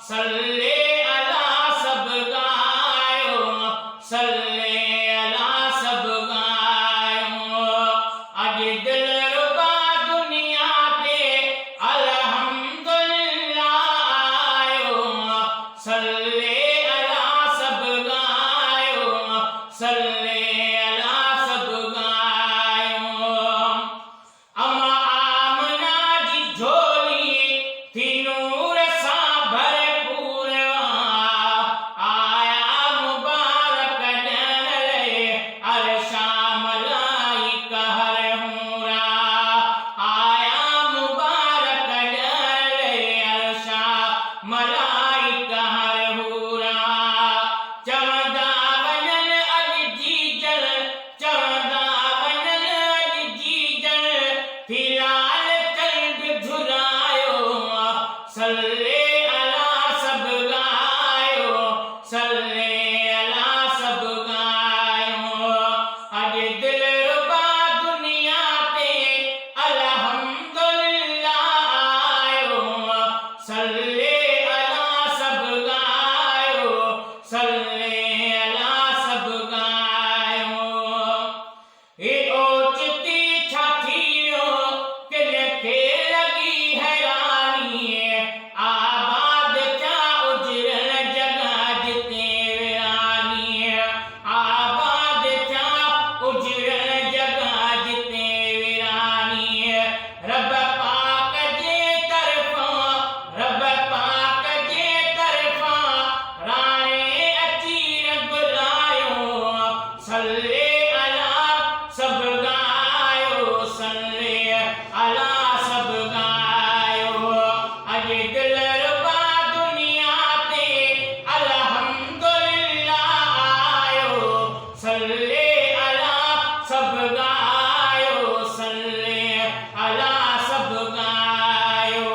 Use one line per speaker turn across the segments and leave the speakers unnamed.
सल्ले अला सब गायो, सल्ले अला सब गायो। अज दिलरुबा दुनिया पे अल्हम्दुलिल्लाह आयो, सल्ले अला सब गायो, सल्ले अला सब गायो। अमा आमना जी झोली थी नूर सा भरपूर, आया मुबारक ॾियण अरशा मलाइका हर हूरा, आया मुबारक ॾियण अरशा मलाइका हर हूरा। चवंदा वञनि अॼु जीजल, चवंदा वञनि अॼु जीजल, थी लाल चंद झुरायो, सल्ले अला सब गायो, सल्ले अला सब गायो। अॼु दिलरुबा दुनिया ते अल्हम्दुलिल्लाह आयो, सल्ले अला सब गायो, सल्ले अला सब गायो। हे ओचिती छा थियो किन खे लॻी हैरानी, आबाद चा उजड़ल जॻह जिते वीरानी, आबाद चा उजड़ल जॻह जिते वीरानी। रब पाक जे तरफ़ां, रब पाक जे तरफ़ां राणे अची रब लायो, सल्ले अला सब गायो, सल्ले अला सब गायो। अॼु दिलरुबा दुनिया ते अल्हम्दुलिल्लाह आयो, सल्ले अला सब गायो, सल्ले अला सब गायो।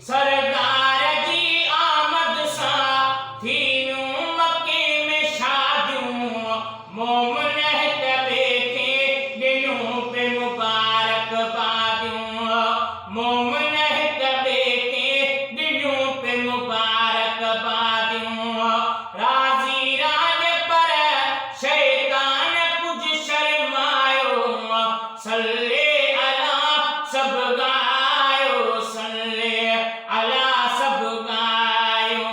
सरदार जी आमद सां थीयूं मके में शादियूं, मोमिन हिक ॿिए खे ॾिनूं पे मुबारकबादियूं, मोमिन हिक ॿिए खे ॾिनूं पे मुबारकबादियूं। राज़ी राज पर शैतान कुझ शर्मायो, सल्ले अला सब गायो, सल्ले अला सब गायो।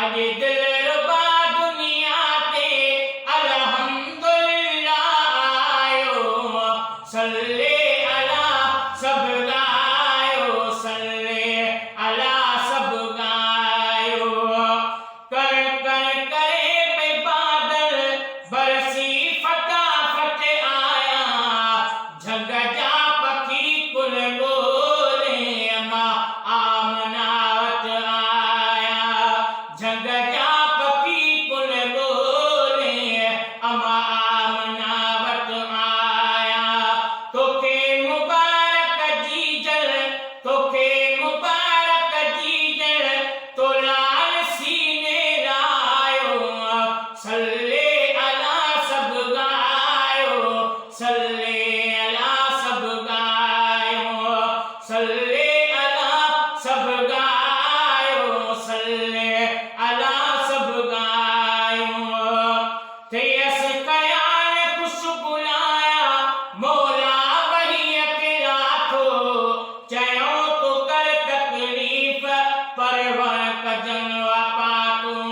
अॼु दिलरुबा दुनिया ते अल्हम्दुलिल्लाह आयो, सल्ले अला सब गायो, सल्ले अला सब गायो। कर कर करे पे बादल बरसी फटाफट आया, झग जा पखी कुल बोले अमा आमना वट आया, झग जा पखी कुल बोले अमा आमना वट आया। तोखे मुबारक जीजल, तोखे मुबारक जीजल, तो लाल सीने लायो, सल्ले अला सब गायो, सल्ले अला सब गायो, सल्ले अला सब गायो, सल्ले अला सब गायो। थियस कयाल खुशबू लाया, मौला वही अकेला थो, चयो तो कर तकलीफ़ परवर कजन वापा तूं,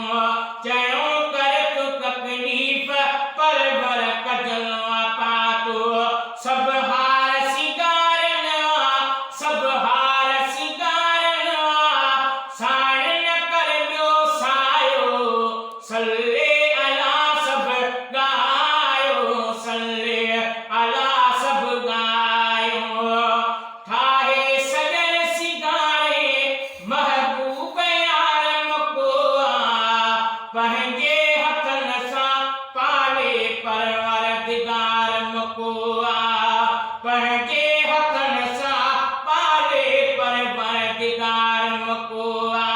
चयो कर तू तकलीफ़ परवर कजन वापा तूं। सब हार सिंगारन सब हार सिंगारन साण न कर ॿियो सायो, सल्ले अला सब गायो, सल्ले अला सब गायो। ठाहे सजन सिंगारे महबूब यार मकोआ, पंहिंजे हथन सां पाले परवरदिगार मकोआ, पंहिंजे हथन सां पाले परवरदिगार मकोआ।